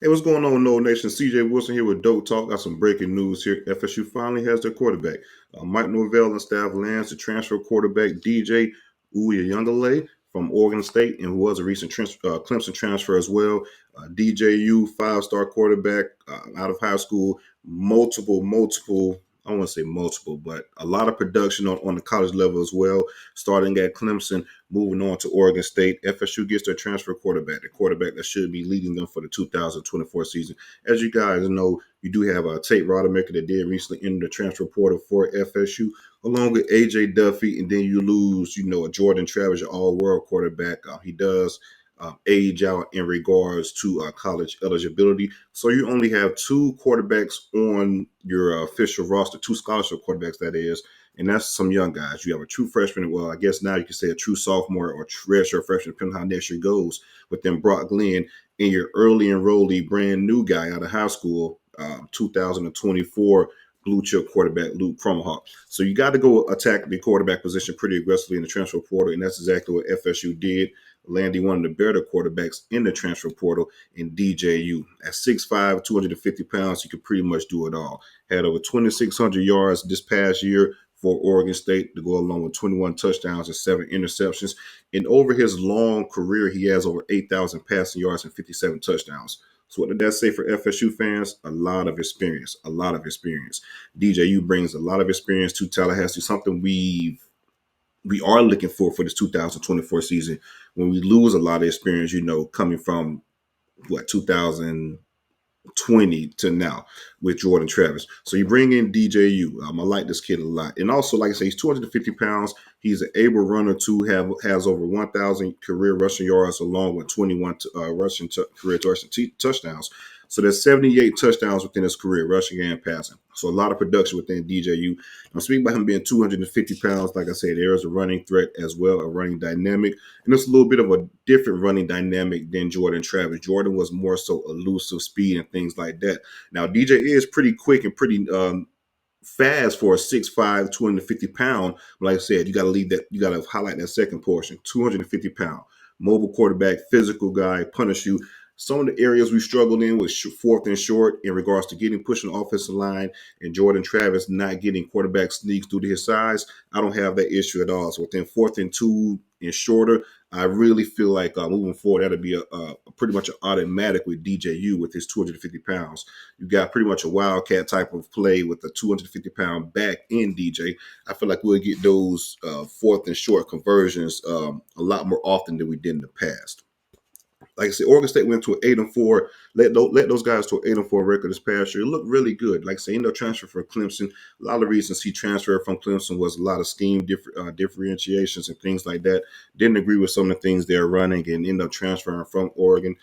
Hey, what's going on, No Nation? CJ Wilson here with Dope Talk. Got some breaking news here. FSU finally has their quarterback. Mike Norvell and staff lands the transfer quarterback DJ Uiagalelei from Oregon State, and who was a recent Clemson transfer as well. DJU, five-star quarterback out of high school, multiple. I don't want to say multiple, but a lot of production on the college level as well. Starting at Clemson, moving on to Oregon State. FSU gets their transfer quarterback, the quarterback that should be leading them for the 2024 season. As you guys know, you do have a Tate Rodemaker that did recently enter the transfer portal for FSU, along with AJ Duffy, and then you lose, a Jordan Travis, your all-world quarterback. He does age out in regards to college eligibility. So you only have two quarterbacks on your official roster, two scholarship quarterbacks, that is, and that's some young guys. You have a true freshman. Well, I guess now you can say a true sophomore or redshirt freshman, depending on how next year goes. But then Brock Glenn and your early enrollee, brand new guy out of high school, 2024 blue chip quarterback Luke Crumhawk. So you got to go attack the quarterback position pretty aggressively in the transfer portal, and that's exactly what FSU did, landing one of the better quarterbacks in the transfer portal in DJU. At 6'5", 250 pounds, you could pretty much do it all. Had over 2,600 yards this past year for Oregon State to go along with 21 touchdowns and 7 interceptions. And over his long career, he has over 8,000 passing yards and 57 touchdowns. So what did that say for FSU fans? A lot of experience, DJU brings a lot of experience to Tallahassee, something we are looking for this 2024 season. When we lose a lot of experience, coming from 2020 to now with Jordan Travis. So you bring in DJU. I like this kid a lot. And also, like I say, he's 250 pounds. He's an able runner too, has over 1,000 career rushing yards along with 21 career touchdowns. So there's 78 touchdowns within his career, rushing and passing. So a lot of production within DJU. I'm speaking about him being 250 pounds. Like I said, there is a running threat as well, a running dynamic. And it's a little bit of a different running dynamic than Jordan Travis. Jordan was more so elusive, speed, and things like that. Now, DJ is pretty quick and pretty fast for a 6'5", 250-pound. But like I said, you got to leave that. You got to highlight that second portion. 250-pound, mobile quarterback, physical guy, punish you. Some of the areas we struggled in was fourth and short in regards to pushing the offensive line, and Jordan Travis not getting quarterback sneaks due to his size. I don't have that issue at all. So within 4th and 2 and shorter, I really feel like moving forward, that'll be a pretty much an automatic with DJU with his 250 pounds. You got pretty much a wildcat type of play with a 250-pound back in DJ. I feel like we'll get those 4th and short conversions a lot more often than we did in the past. Like I said, Oregon State went to an 8-4. Let those guys to an 8-4 record this past year. It looked really good. Like I say, transfer for Clemson. A lot of reasons he transferred from Clemson was a lot of scheme differentiations and things like that. Didn't agree with some of the things they're running and ended up transferring from Clemson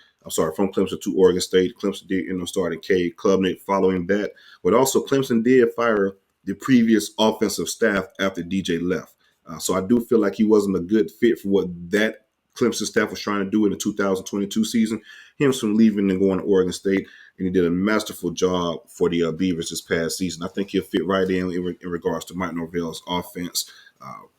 to Oregon State. Clemson did end up starting Cade Klubnik following that, but also Clemson did fire the previous offensive staff after DJ left. So I do feel like he wasn't a good fit for what that Clemson staff was trying to do in the 2022 season. Him from leaving and going to Oregon State, and he did a masterful job for the Beavers this past season. I think he'll fit right in regards to Mike Norvell's offense.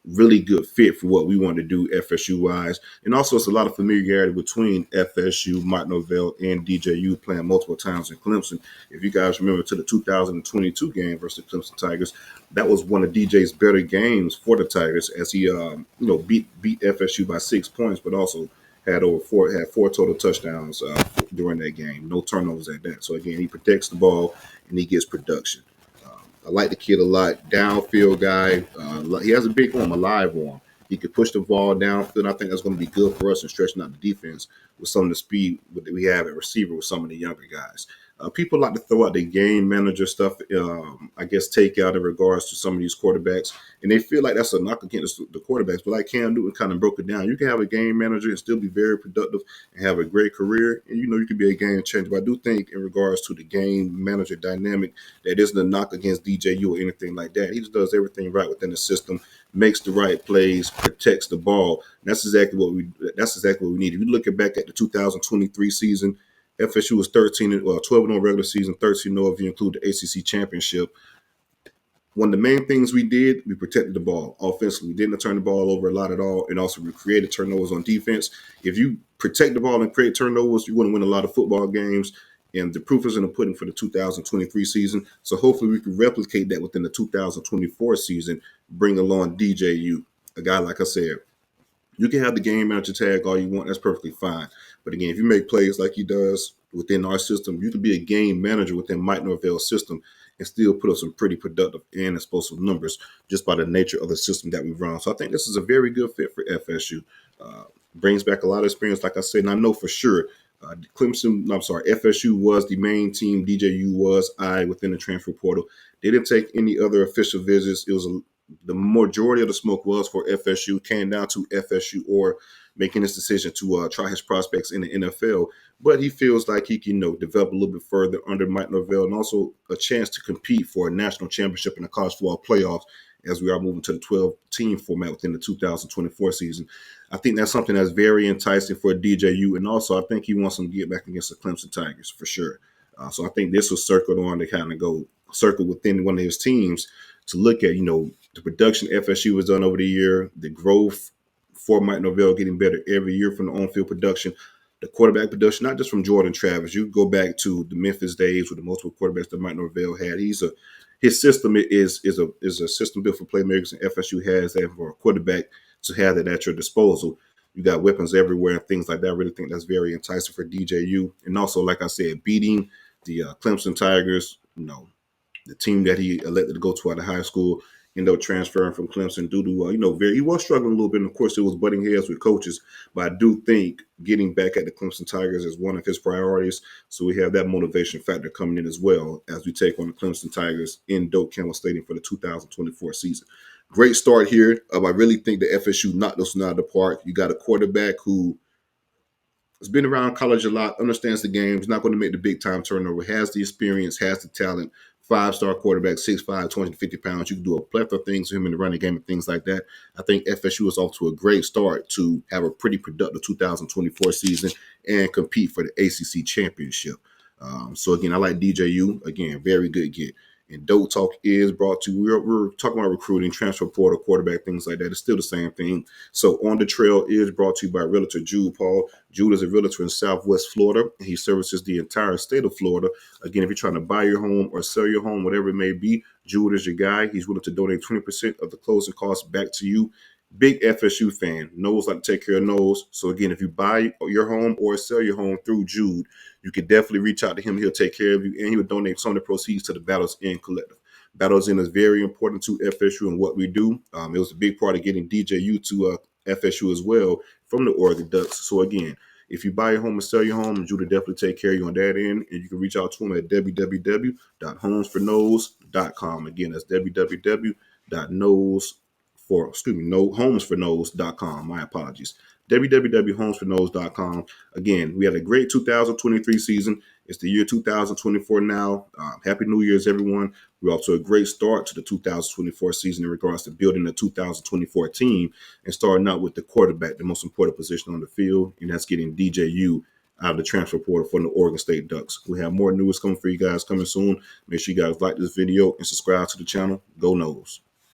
Really good fit for what we want to do FSU-wise. And also, it's a lot of familiarity between FSU, Mike Norvell, and DJU playing multiple times in Clemson. If you guys remember to the 2022 game versus the Clemson Tigers, that was one of DJ's better games for the Tigers as he, beat FSU by 6 points, but also had four total touchdowns during that game. No turnovers at that. So, again, he protects the ball and he gets production. I like the kid a lot. Downfield guy. He has a big arm, a live arm. He could push the ball downfield. I think that's going to be good for us in stretching out the defense with some of the speed that we have at receiver with some of the younger guys. People like to throw out the game manager stuff, take out in regards to some of these quarterbacks. And they feel like that's a knock against the quarterbacks. But like Cam Newton kind of broke it down. You can have a game manager and still be very productive and have a great career. And, you can be a game changer. But I do think in regards to the game manager dynamic, that isn't a knock against DJU or anything like that. He just does everything right within the system, makes the right plays, protects the ball. And that's exactly what we need. If you look back at the 2023 season, FSU was 12-0 regular season, 13-0 if you include the ACC championship. One of the main things we did, we protected the ball offensively. We didn't turn the ball over a lot at all, and also we created turnovers on defense. If you protect the ball and create turnovers, you're going to win a lot of football games. And the proof is in the pudding for the 2023 season. So hopefully we can replicate that within the 2024 season, bring along DJU, a guy, like I said, you can have the game manager tag all you want. That's perfectly fine. But again, if you make plays like he does within our system, you can be a game manager within Mike Norvell's system and still put up some pretty productive and explosive numbers just by the nature of the system that we run. So I think this is a very good fit for FSU. Brings back a lot of experience, like I said, and I know for sure FSU was the main team. DJU was within the transfer portal. They didn't take any other official visits. It was the majority of the smoke was for FSU. Came down to FSU or making this decision to try his prospects in the NFL. But he feels like he can, develop a little bit further under Mike Norvell, and also a chance to compete for a national championship in the college football playoffs as we are moving to the 12-team format within the 2024 season. I think that's something that's very enticing for DJU, and also I think he wants them to get back against the Clemson Tigers for sure. So I think this was circled on to kind of go circle within one of his teams to look at, the production FSU has done over the year, the growth for Mike Norvell getting better every year from the on-field production, the quarterback production, not just from Jordan Travis. You go back to the Memphis days with the multiple quarterbacks that Mike Norvell had. His system is a system built for playmakers, and FSU has that for a quarterback to have that at your disposal. You got weapons everywhere and things like that. I really think that's very enticing for DJU. And also, like I said, beating the Clemson Tigers, the team that he elected to go to out of high school, ended up transferring from Clemson due to, he was struggling a little bit. And of course, it was butting heads with coaches. But I do think getting back at the Clemson Tigers is one of his priorities. So we have that motivation factor coming in as well as we take on the Clemson Tigers in Doak Campbell Stadium for the 2024 season. Great start here. I really think the FSU knocked us out of the park. You got a quarterback who has been around college a lot, understands the game, is not going to make the big time turnover, has the experience, has the talent. 5-star quarterback, 6'5", 250 pounds. You can do a plethora of things for him in the running game and things like that. I think FSU is off to a great start to have a pretty productive 2024 season and compete for the ACC championship. So again, I like DJU. Again, very good get. And Dope Talk is brought to you. We're talking about recruiting, transfer portal, quarterback, things like that. It's still the same thing. So On the Trail is brought to you by Realtor Jude Paul. Jude is a realtor in Southwest Florida. He services the entire state of Florida. Again, if you're trying to buy your home or sell your home, whatever it may be, Jude is your guy. He's willing to donate 20% of the closing costs back to you. Big FSU fan. Knows like to take care of knows. So again, if you buy your home or sell your home through Jude, you can definitely reach out to him. He'll take care of you, and he will donate some of the proceeds to the Battles Inn Collective. Battles Inn is very important to FSU and what we do. It was a big part of getting DJU to FSU as well from the Oregon Ducks. So again, if you buy your home and sell your home, Jude will definitely take care of you on that end, and you can reach out to him at www.homesforknows.com. Again, that's homesforknows.com. My apologies. www.homesforknows.com. Again, we had a great 2023 season. It's the year 2024 now. Happy New Year's, everyone. We're off to a great start to the 2024 season in regards to building the 2024 team and starting out with the quarterback, the most important position on the field, and that's getting DJU out of the transfer portal from the Oregon State Ducks. We have more news coming for you guys coming soon. Make sure you guys like this video and subscribe to the channel. Go Noles.